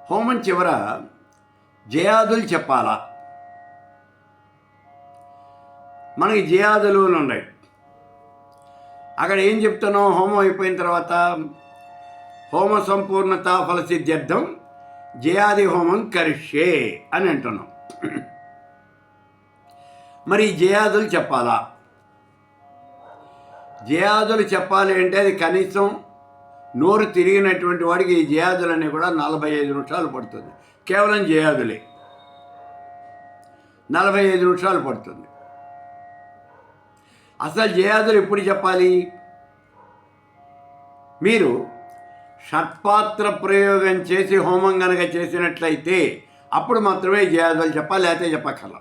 హోమం చివర జయాదులు చెప్పాలా? మనకి జయాదులు ఉన్నాయి. అక్కడ ఏం చెప్తున్నాం? హోమం అయిపోయిన తర్వాత హోమ సంపూర్ణత ఫలసిద్ధ్యర్థం జయాది హోమం కరిష్యే అని అంటున్నాం. మరి జయాదులు చెప్పాలా? జయాదులు చెప్పాలి అంటే అది కనీసం నోరు తిరిగినటువంటి వాడికి ఈ జయాదులన్నీ కూడా 45 నిమిషాలు పడుతుంది. కేవలం జయాదులే 45 నిమిషాలు పడుతుంది. అసలు జయాదులు ఎప్పుడు చెప్పాలి? మీరు షట్పాత్ర ప్రయోగం చేసి హోమం కనుక చేసినట్లయితే అప్పుడు మాత్రమే జయాదులు చెప్పాలి, లేకపోతే చెప్పక్కర్లా.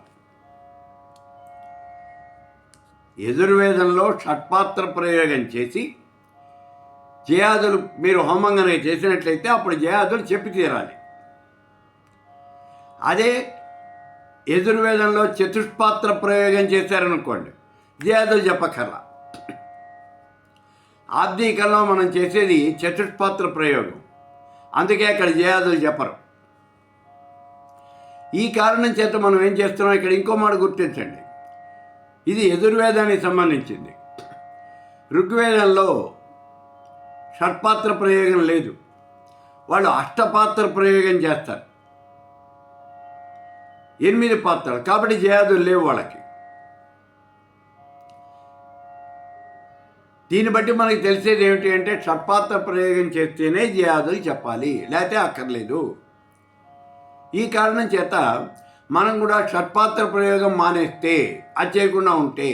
యజుర్వేదంలో షట్పాత్ర ప్రయోగం చేసి జయాదులు మీరు హోమం కనుక చేసినట్లయితే అప్పుడు జయాదులు చెప్పి తీరాలి. అదే యజుర్వేదంలో చతుష్పాత్ర ప్రయోగం చేశారనుకోండి, జయాదులు చెప్పక్కర్లా. ఆబ్దీకంలో మనం చేసేది చతుష్పాత్ర ప్రయోగం, అందుకే అక్కడ జయాదులు చెప్పరు. ఈ కారణం చేత మనం ఏం చేస్తున్నాం, ఇక్కడ ఇంకో మాట గుర్తించండి. ఇది యజుర్వేదానికి సంబంధించింది. ఋగ్వేదంలో షట్పాత్ర ప్రయోగం లేదు, వాళ్ళు అష్టపాత్ర ప్రయోగం చేస్తారు, 8 పాత్రలు. కాబట్టి జయాదులు లేవు వాళ్ళకి. దీన్ని బట్టి మనకి తెలిసేది ఏమిటి అంటే షట్పాత్ర ప్రయోగం చేస్తేనే జయాదులు చెప్పాలి, లేకపోతే అక్కర్లేదు. ఈ కారణం చేత మనం కూడా షట్పాత్ర ప్రయోగం మానేస్తే, అది చేయకుండా ఉంటే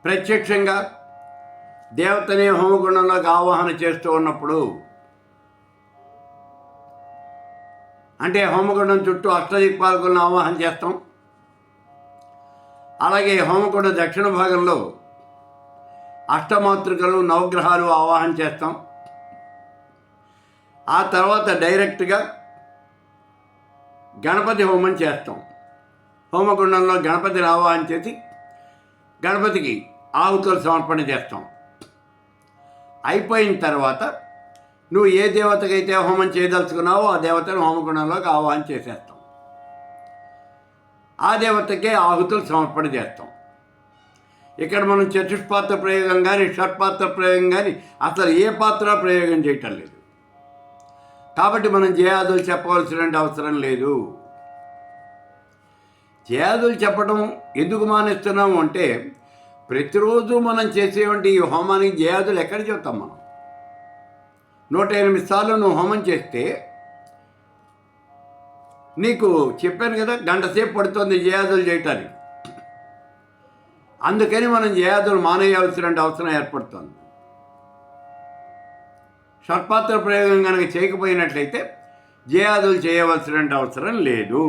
ప్రత్యక్షంగా దేవతని హోమగుండంలోకి ఆవాహన చేస్తూ ఉన్నప్పుడు, అంటే హోమగుండం చుట్టూ అష్టదిక్పాలకులను ఆవాహన చేస్తాం. అలాగే హోమగుండ దక్షిణ భాగంలో అష్టమాతృకలు నవగ్రహాలు ఆవాహన చేస్తాం. ఆ తర్వాత డైరెక్ట్గా గణపతి హోమం చేస్తాం. హోమగుండంలో గణపతిని ఆవాహన చేసి గణపతికి ఆహుతులు సమర్పణ చేస్తాం. అయిపోయిన తర్వాత నువ్వు ఏ దేవతకైతే హోమం చేయదలుచుకున్నావో ఆ దేవతను హోమగుండంలోకి ఆవాహన చేసేస్తాం. ఆ దేవతకే ఆహుతులు సమర్పణ చేస్తాం. ఇక్కడ మనం చతుష్పాత్ర ప్రయోగం కానీ షట్పాత్ర ప్రయోగం కానీ అసలు ఏ పాత్ర ప్రయోగం చేయటం లేదు. కాబట్టి మనం జయాదులు చెప్పవలసిన అవసరం లేదు. జయాదులు చెప్పడం ఎందుకు మానేస్తున్నాము అంటే, ప్రతిరోజు మనం చేసేటువంటి ఈ హోమానికి జయాదులు ఎక్కడ చెప్తాం మనం? 108 సార్లు నువ్వు హోమం చేస్తే నీకు చెప్పాను కదా, గంట సేపు పడుతుంది జయాదులు చేయటానికి. అందుకని మనం జయాదులు మానేయాల్సిన అవసరం ఏర్పడుతుంది. షట్పాత్ర ప్రయోగం కనుక చేయకపోయినట్లయితే జయాదులు చేయవలసిన అవసరం లేదు.